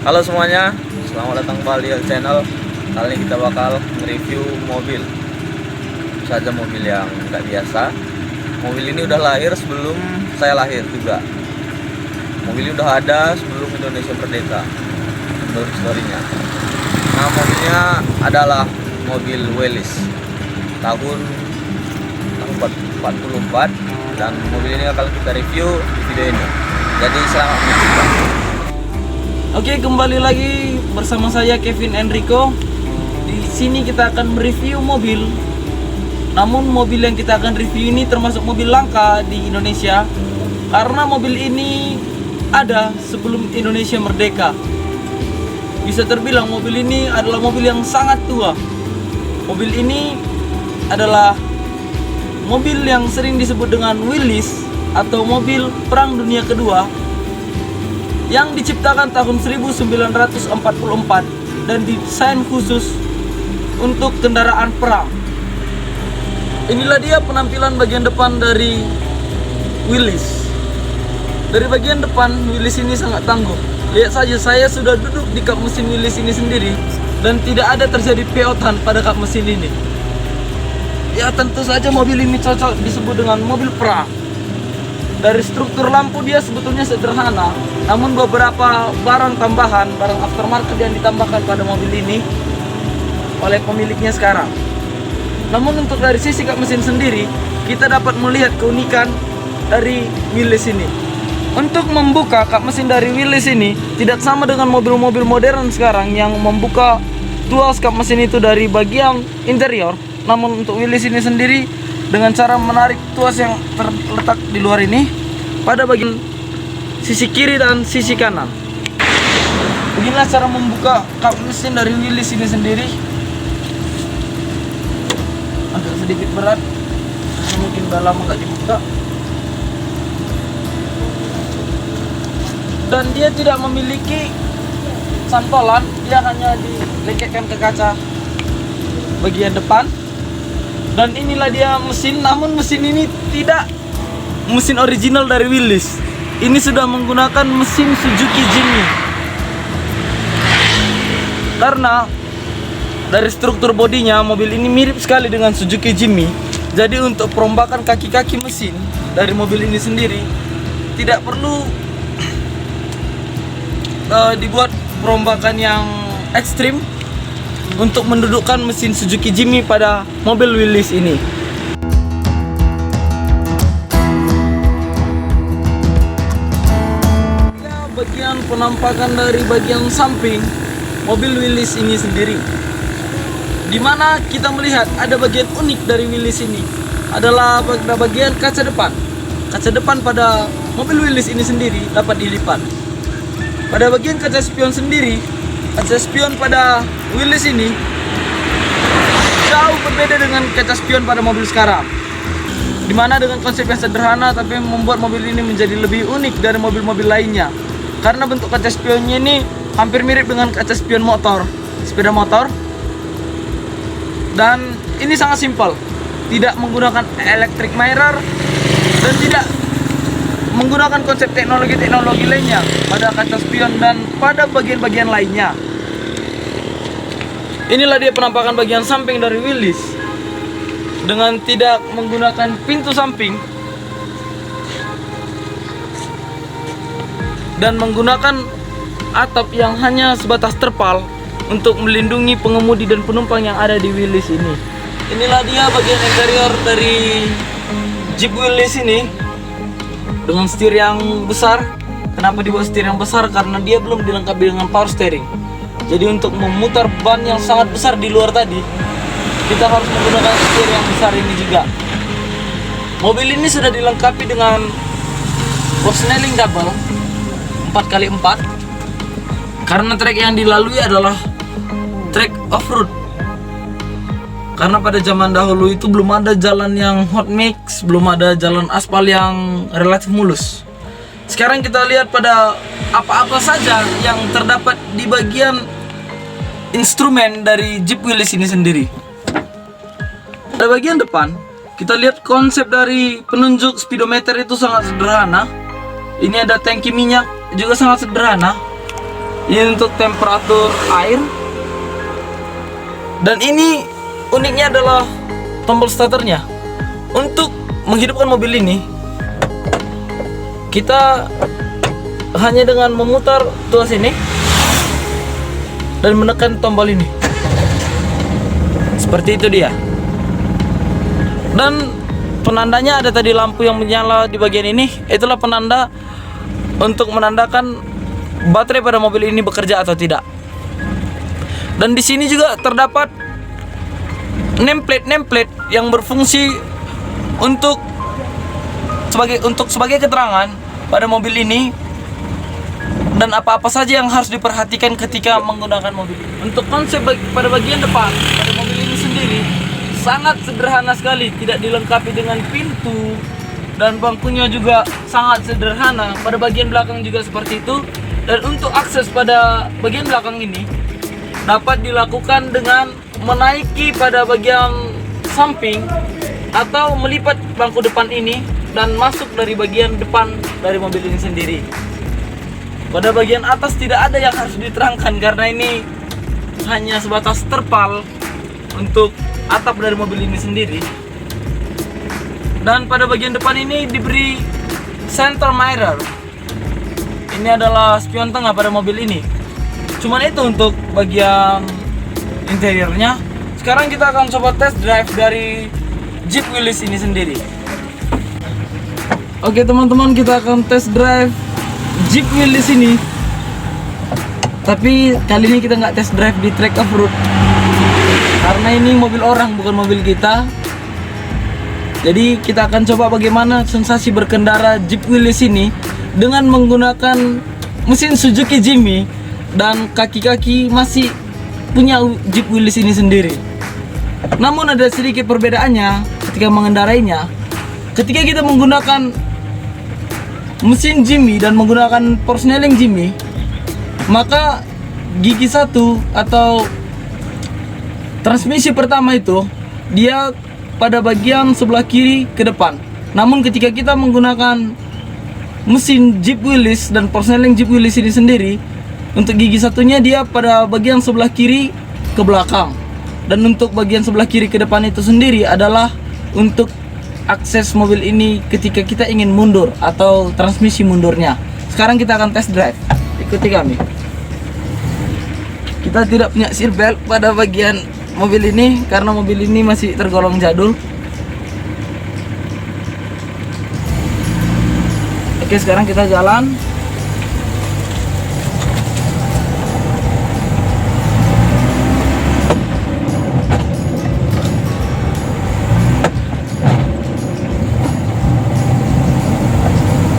Halo semuanya, selamat datang kembali di channel. Kali ini kita bakal review mobil. Saja mobil yang nggak biasa. Mobil ini udah lahir sebelum saya lahir juga. Mobil ini udah ada sebelum Indonesia merdeka. Menurut historinya. Nah, mobilnya adalah mobil Willys tahun 44, dan mobil ini akan kita review di video ini. Jadi selamat menonton. Oke, kembali lagi bersama saya Kevin Enrico. Di sini kita akan mereview mobil. Namun mobil yang kita akan review ini termasuk mobil langka di Indonesia karena mobil ini ada sebelum Indonesia merdeka. Bisa terbilang mobil ini adalah mobil yang sangat tua. Mobil ini adalah mobil yang sering disebut dengan Willys atau mobil Perang Dunia Kedua, yang diciptakan tahun 1944 dan didesain khusus untuk kendaraan perang. Inilah dia penampilan bagian depan dari Willys. Dari bagian depan, Willys ini sangat tangguh. Lihat saja, saya sudah duduk di kap mesin Willys ini sendiri dan tidak ada terjadi peotan pada kap mesin ini. Ya, tentu saja mobil ini cocok disebut dengan mobil perang. Dari struktur lampu dia sebetulnya sederhana, namun beberapa barang tambahan, barang aftermarket yang ditambahkan pada mobil ini oleh pemiliknya sekarang. Namun untuk dari sisi kap mesin sendiri, kita dapat melihat keunikan dari Willys ini. Untuk membuka kap mesin dari Willys ini tidak sama dengan mobil-mobil modern sekarang yang membuka tuas kap mesin itu dari bagian interior. Namun untuk Willys ini sendiri dengan cara menarik tuas yang terletak di luar ini pada bagian sisi kiri dan sisi kanan. Beginilah cara membuka kap mesin dari Willys ini sendiri. Agak sedikit berat, mungkin udah lama nggak dibuka. Dan dia tidak memiliki santolan, dia hanya dileketkan ke kaca bagian depan. Dan inilah dia mesin, namun mesin ini tidak mesin original dari Willys. Ini sudah menggunakan mesin Suzuki Jimny. Karena dari struktur bodinya, mobil ini mirip sekali dengan Suzuki Jimny. Jadi untuk perombakan kaki-kaki mesin dari mobil ini sendiri tidak perlu dibuat perombakan yang ekstrim untuk mendudukkan mesin Suzuki Jimny pada mobil Willys ini. Bagian penampakan dari bagian samping mobil Willys ini sendiri, dimana kita melihat ada bagian unik dari Willys ini adalah pada bagian kaca depan. Kaca depan pada mobil Willys ini sendiri dapat dilipat. Pada bagian kaca spion sendiri, kaca spion pada Willys ini jauh berbeda dengan kaca spion pada mobil sekarang, dimana dengan konsep yang sederhana tapi membuat mobil ini menjadi lebih unik dari mobil-mobil lainnya. Karena bentuk kaca spionnya ini hampir mirip dengan kaca spion motor, sepeda motor. Dan ini sangat simpel, tidak menggunakan electric mirror dan tidak menggunakan konsep teknologi-teknologi lainnya pada kaca spion dan pada bagian-bagian lainnya. Inilah dia penampakan bagian samping dari Willys dengan tidak menggunakan pintu samping dan menggunakan atap yang hanya sebatas terpal untuk melindungi pengemudi dan penumpang yang ada di Willys ini. Inilah dia bagian interior dari Jeep Willys ini dengan setir yang besar. Kenapa dibuat setir yang besar? Karena dia belum dilengkapi dengan power steering. Jadi untuk memutar ban yang sangat besar di luar tadi, kita harus menggunakan setir yang besar ini juga. Mobil ini sudah dilengkapi dengan Snelling double 4x4 karena trek yang dilalui adalah trek off-road. Karena pada zaman dahulu itu belum ada jalan yang hot mix, belum ada jalan aspal yang relatif mulus. Sekarang kita lihat pada apa-apa saja yang terdapat di bagian instrumen dari Jeep Willys ini sendiri. Pada bagian depan, kita lihat konsep dari penunjuk speedometer itu sangat sederhana. Ini ada tangki minyak juga sangat sederhana. Ini untuk temperatur air. Dan ini uniknya adalah tombol starternya. Untuk menghidupkan mobil ini, kita hanya dengan memutar tuas ini dan menekan tombol ini. Seperti itu dia. Dan penandanya ada tadi lampu yang menyala di bagian ini. Itulah penanda untuk menandakan baterai pada mobil ini bekerja atau tidak. Dan di sini juga terdapat nameplate yang berfungsi untuk sebagai keterangan pada mobil ini dan apa-apa saja yang harus diperhatikan ketika menggunakan mobil ini. Untuk konsep pada bagian depan pada mobil ini sendiri sangat sederhana sekali, tidak dilengkapi dengan pintu dan bangkunya juga sangat sederhana. Pada bagian belakang juga seperti itu. Dan untuk akses pada bagian belakang ini dapat dilakukan dengan menaiki pada bagian samping atau melipat bangku depan ini dan masuk dari bagian depan dari mobil ini sendiri. Pada bagian atas tidak ada yang harus diterangkan karena ini hanya sebatas terpal untuk atap dari mobil ini sendiri. Dan pada bagian depan ini diberi center mirror. Ini adalah spion tengah pada mobil ini. Cuman itu untuk bagian interiornya. Sekarang kita akan coba test drive dari Jeep Willys ini sendiri. Oke teman-teman, kita akan test drive Jeep Willys ini. Tapi kali ini kita nggak test drive di track off-road karena ini mobil orang, bukan mobil kita. Jadi kita akan coba bagaimana sensasi berkendara Jeep Willys ini dengan menggunakan mesin Suzuki Jimmy dan kaki-kaki masih punya Jeep Willys ini sendiri. Namun ada sedikit perbedaannya ketika mengendarainya. Ketika kita menggunakan mesin Jimmy dan menggunakan persneling Jimmy, maka gigi satu atau transmisi pertama itu dia pada bagian sebelah kiri ke depan. Namun ketika kita menggunakan mesin Jeep Willys dan persneling Jeep Willys ini sendiri, untuk gigi satunya dia pada bagian sebelah kiri ke belakang. Dan untuk bagian sebelah kiri ke depan itu sendiri adalah untuk akses mobil ini ketika kita ingin mundur atau transmisi mundurnya. Sekarang kita akan test drive. Ikuti kami. Kita tidak punya seatbelt pada bagian mobil ini karena mobil ini masih tergolong jadul. Oke, sekarang kita jalan.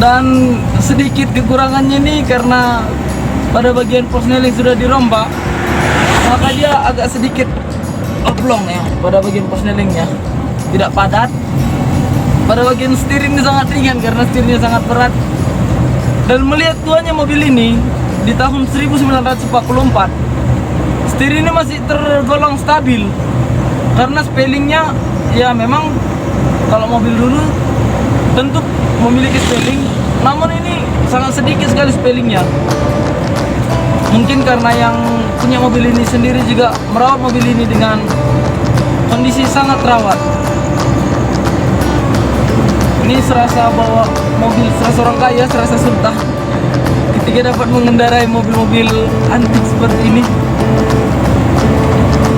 Dan sedikit kekurangannya nih karena pada bagian persneling sudah dirombak, maka dia agak sedikit oblong ya pada bagian persnelingnya, tidak padat. Pada bagian setir ini sangat ringan karena setirnya sangat berat. Dan melihat tuanya mobil ini di tahun 1944, setir ini masih tergolong stabil karena spellingnya ya memang kalau mobil dulu tentu memiliki spelling, namun ini sangat sedikit sekali spellingnya. Mungkin karena yang punya mobil ini sendiri juga merawat mobil ini dengan kondisi sangat rawat. Ini serasa bawa mobil, serasa orang kaya, serasa sultan ketika dapat mengendarai mobil-mobil antik seperti ini.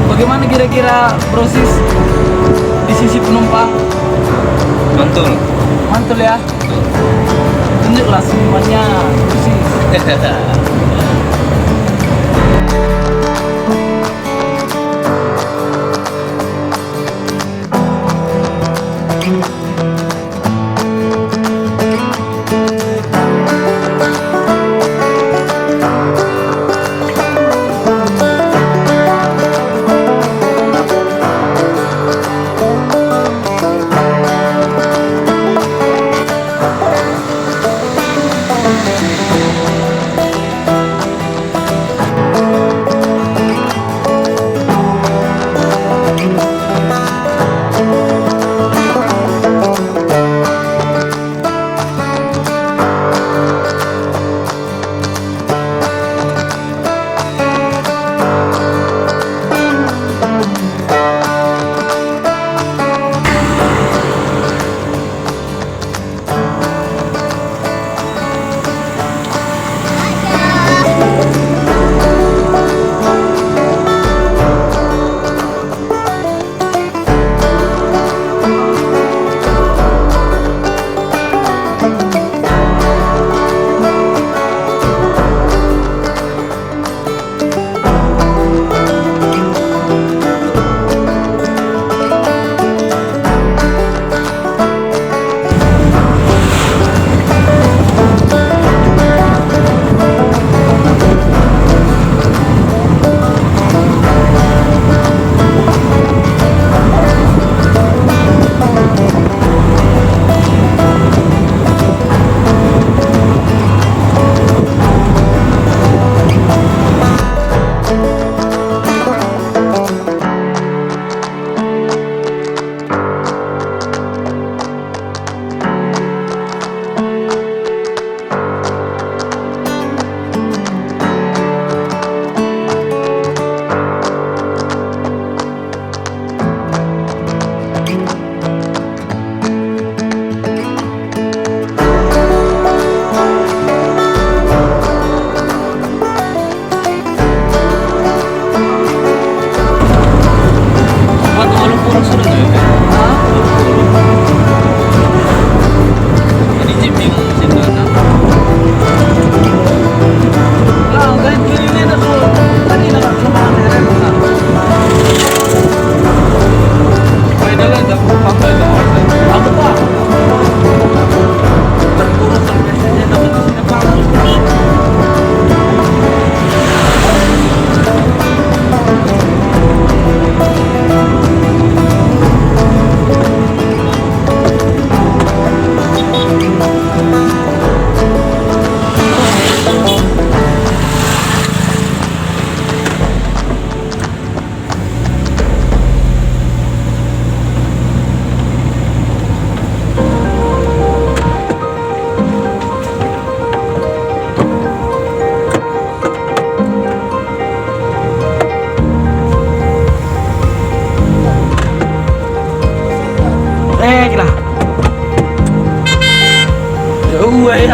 Bagaimana kira-kira proses di sisi penumpang? Mantul. Mantul ya. Tunjuklah semuanya persis.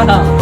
Ya.